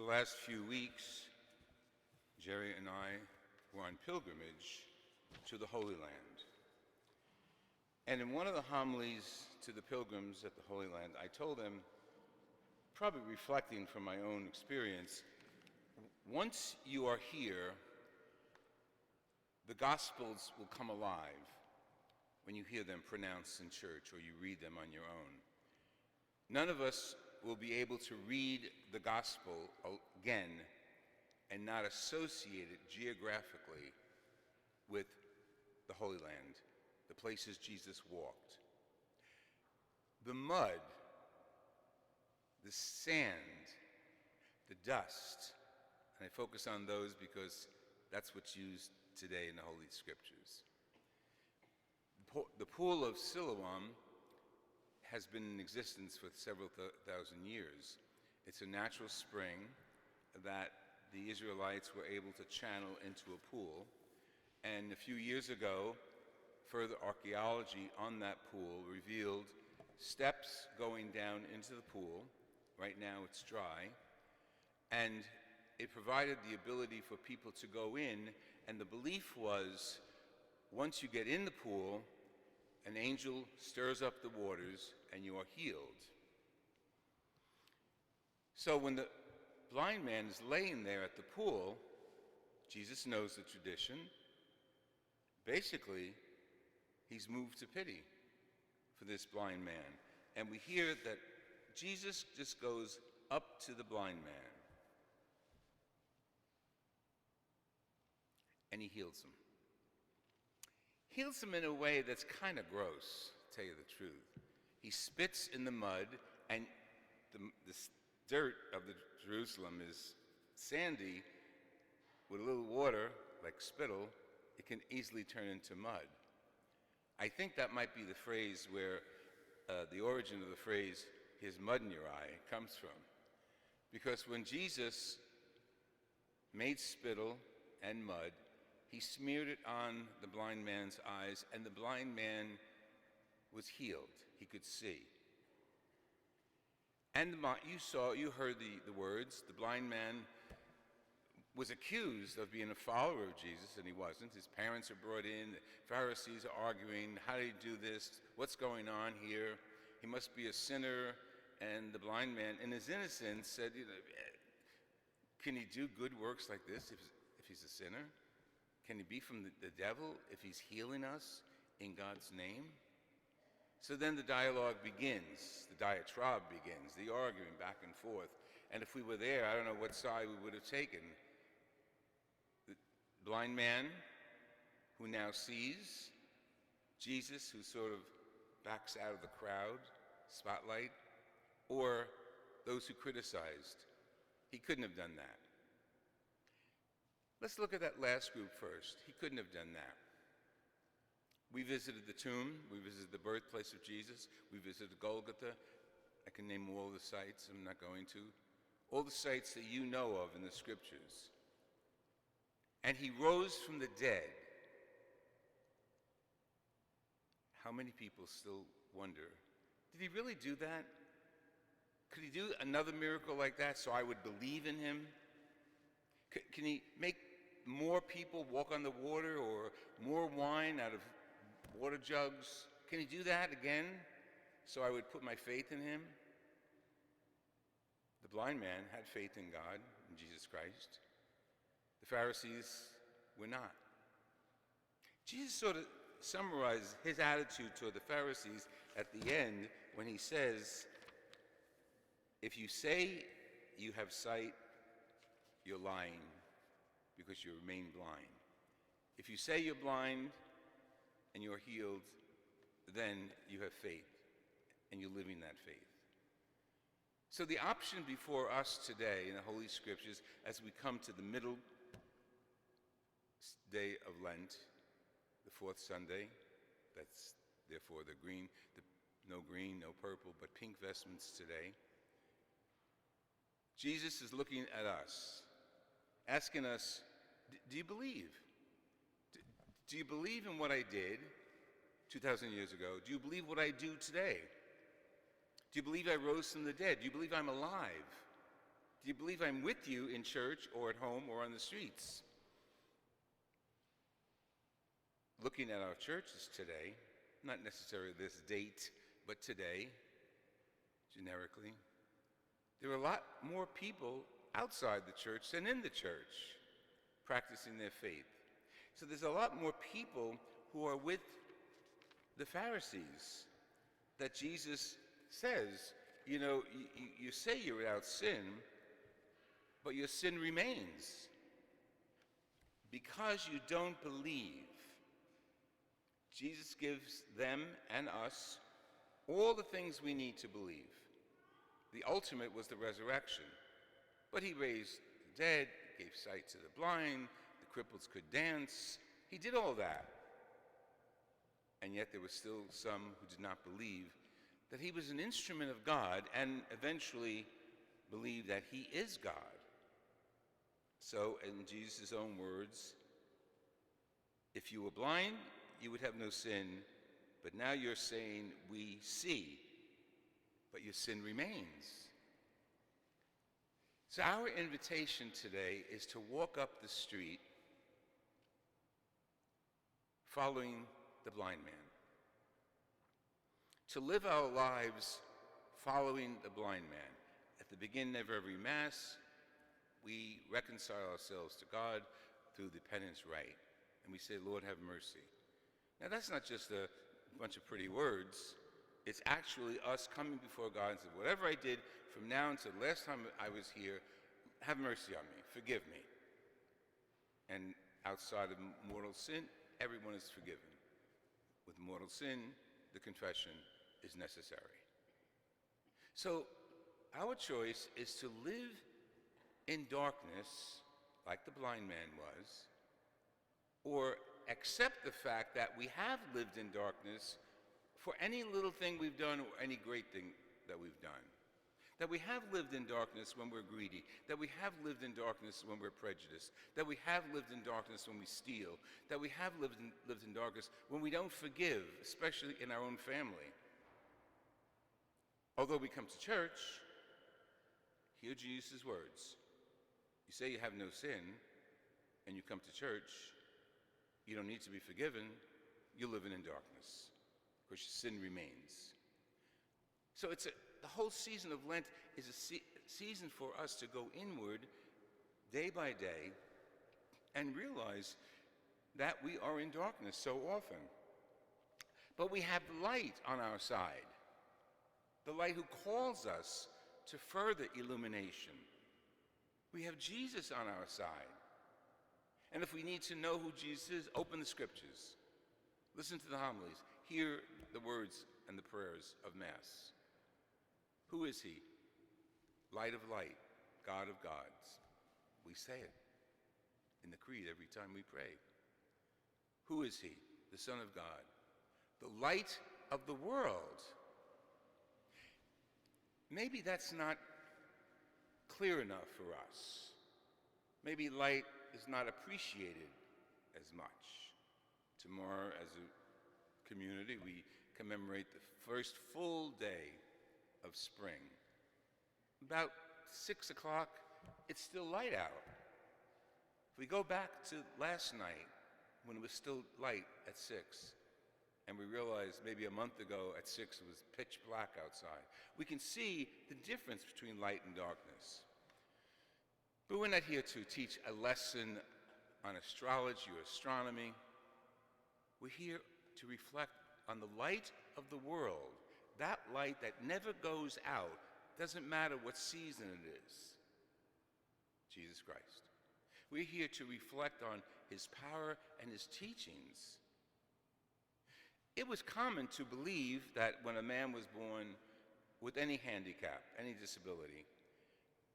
the last few weeks, Jerry and I were on pilgrimage to the Holy Land. And in one of the homilies to the pilgrims at the Holy Land, I told them, probably reflecting from my own experience, once you are here, the Gospels will come alive when you hear them pronounced in church or you read them on your own. None of us will be able to read the Gospel again and not associate it geographically with the Holy Land, the places Jesus walked. The mud, the sand, the dust, and I focus on those because that's what's used today in the Holy Scriptures. The pool of Siloam has been in existence for several thousand years. It's a natural spring that the Israelites were able to channel into a pool. And a few years ago, further archaeology on that pool revealed steps going down into the pool. Right now it's dry. And it provided the ability for people to go in, and the belief was once you get in the pool, an angel stirs up the waters and you are healed. So when the blind man is laying there at the pool, Jesus knows the tradition. Basically, he's moved to pity for this blind man. And we hear that Jesus just goes up to the blind man and he heals him. Heals him in a way that's kind of gross, to tell you the truth. He spits in the mud, and the dirt of the Jerusalem is sandy. With a little water, like spittle, it can easily turn into mud. I think that might be the phrase where the origin of the phrase, "his mud in your eye," comes from. Because when Jesus made spittle and mud, he smeared it on the blind man's eyes, and the blind man was healed. He could see. And you heard the words. The blind man was accused of being a follower of Jesus, and he wasn't. His parents are brought in. The Pharisees are arguing, how did he do this? What's going on here? He must be a sinner. And the blind man, in his innocence, said, can he do good works like this if he's a sinner? Can he be from the devil if he's healing us in God's name? So then the dialogue begins, the diatribe begins, the arguing back and forth. And if we were there, I don't know what side we would have taken. The blind man who now sees, Jesus who sort of backs out of the crowd spotlight, or those who criticized. He couldn't have done that. Let's look at that last group first. He couldn't have done that. We visited the tomb. We visited the birthplace of Jesus. We visited Golgotha. I can name all the sites. I'm not going to. All the sites that you know of in the Scriptures. And he rose from the dead. How many people still wonder, did he really do that? Could he do another miracle like that so I would believe in him? Can he make more people walk on the water, or more wine out of water jugs? Can he do that again so I would put my faith in him? The blind man had faith in God, in Jesus Christ. The Pharisees were not. Jesus sort of summarizes his attitude toward the Pharisees at the end when he says, if you say you have sight, you're lying because you remain blind. If you say you're blind and you're healed, then you have faith and you're living that faith. So the option before us today in the Holy Scriptures, as we come to the middle day of Lent, the fourth Sunday, that's therefore no green, no purple, but pink vestments today. Jesus is looking at us, asking us, do you believe? Do you believe in what I did 2,000 years ago? Do you believe what I do today? Do you believe I rose from the dead? Do you believe I'm alive? Do you believe I'm with you in church or at home or on the streets? Looking at our churches today, not necessarily this date, but today, generically, there are a lot more people outside the church than in the church practicing their faith. So there's a lot more people who are with the Pharisees that Jesus says, you know, you say you're without sin, but your sin remains because you don't believe. Jesus gives them and us all the things we need to believe. The ultimate was the resurrection. But he raised the dead, gave sight to the blind, the cripples could dance. He did all that. And yet there were still some who did not believe that he was an instrument of God and eventually believed that he is God. So, in Jesus' own words, if you were blind, you would have no sin, but now you're saying we see, but your sin remains. So our invitation today is to walk up the street following the blind man, to live our lives following the blind man. At the beginning of every Mass, we reconcile ourselves to God through the penance rite, and we say, Lord, have mercy. Now, that's not just a bunch of pretty words. It's actually us coming before God and saying, whatever I did from now until the last time I was here, have mercy on me, forgive me. And outside of mortal sin, everyone is forgiven. With mortal sin, the confession is necessary. So our choice is to live in darkness, like the blind man was, or accept the fact that we have lived in darkness for any little thing we've done or any great thing that we've done. That we have lived in darkness when we're greedy, that we have lived in darkness when we're prejudiced, that we have lived in darkness when we steal, that we have lived in darkness when we don't forgive, especially in our own family. Although we come to church, hear Jesus' words. You say you have no sin, and you come to church, you don't need to be forgiven, you're living in darkness, because your sin remains. So the whole season of Lent is a season for us to go inward day by day and realize that we are in darkness so often. But we have the light on our side, the light who calls us to further illumination. We have Jesus on our side. And if we need to know who Jesus is, open the scriptures. Listen to the homilies. Hear the words and the prayers of Mass. Who is he? Light of light, God of gods. We say it in the creed every time we pray. Who is he? The Son of God, the light of the world. Maybe that's not clear enough for us. Maybe light is not appreciated as much. Tomorrow, as a community, we commemorate the first full day of spring. About 6 o'clock, it's still light out. If we go back to last night, when it was still light at 6, and we realized maybe a month ago at 6 it was pitch black outside, we can see the difference between light and darkness. But we're not here to teach a lesson on astrology or astronomy. We're here to reflect on the light of the world, that light that never goes out, doesn't matter what season it is, Jesus Christ. We're here to reflect on his power and his teachings. It was common to believe that when a man was born with any handicap, any disability,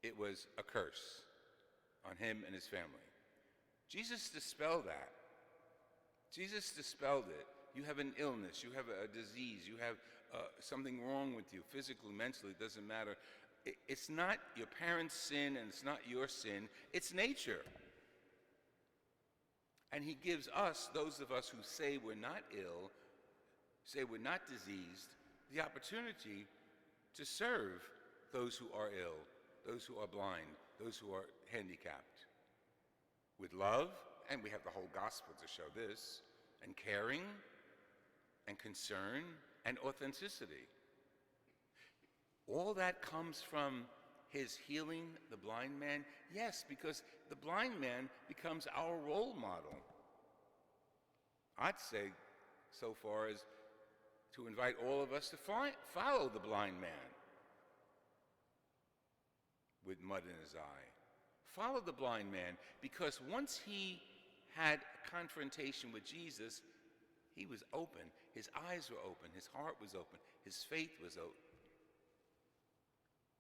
it was a curse on him and his family. Jesus dispelled that. Jesus dispelled it. You have an illness, you have a disease, you have something wrong with you, physically, mentally, it doesn't matter. It's not your parents' sin and it's not your sin, it's nature. And he gives us, those of us who say we're not ill, say we're not diseased, the opportunity to serve those who are ill, those who are blind, those who are handicapped. With love, and we have the whole gospel to show this, and caring, and concern, and authenticity. All that comes from his healing the blind man? Yes, because the blind man becomes our role model. I'd say so far as to invite all of us to follow the blind man with mud in his eye. Follow the blind man, because once he had a confrontation with Jesus, he was open. His eyes were open. His heart was open. His faith was open.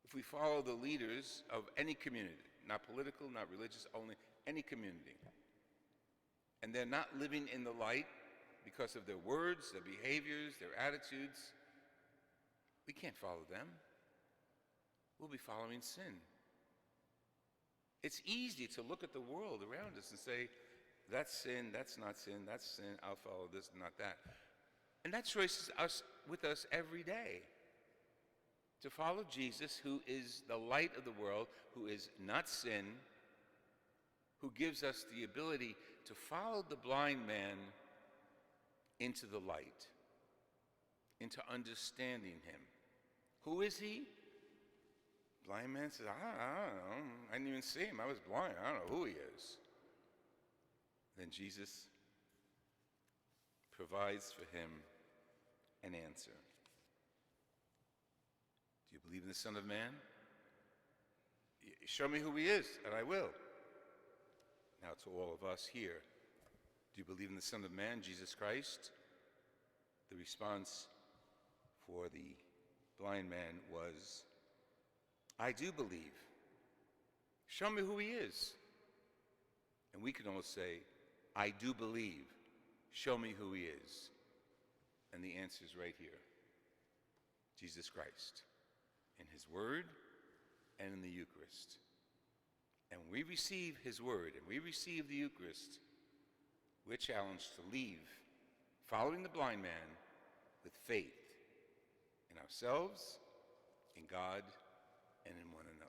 If we follow the leaders of any community, not political, not religious, only any community, and they're not living in the light because of their words, their behaviors, their attitudes, we can't follow them. We'll be following sin. It's easy to look at the world around us and say, that's sin, that's not sin, that's sin, I'll follow this, not that. And that choice is with us every day. To follow Jesus, who is the light of the world, who is not sin, who gives us the ability to follow the blind man into the light, into understanding him. Who is he? Blind man says, I don't know. I didn't even see him. I was blind. I don't know who he is. Then Jesus provides for him an answer. Do you believe in the Son of Man? Show me who he is, and I will. Now to all of us here, do you believe in the Son of Man, Jesus Christ? The response for the blind man was, I do believe. Show me who he is. And we can all say, I do believe. Show me who he is. And the answer is right here. Jesus Christ. In his word and in the Eucharist. And when we receive his word and we receive the Eucharist, we're challenged to leave following the blind man with faith in ourselves, in God, and in one another.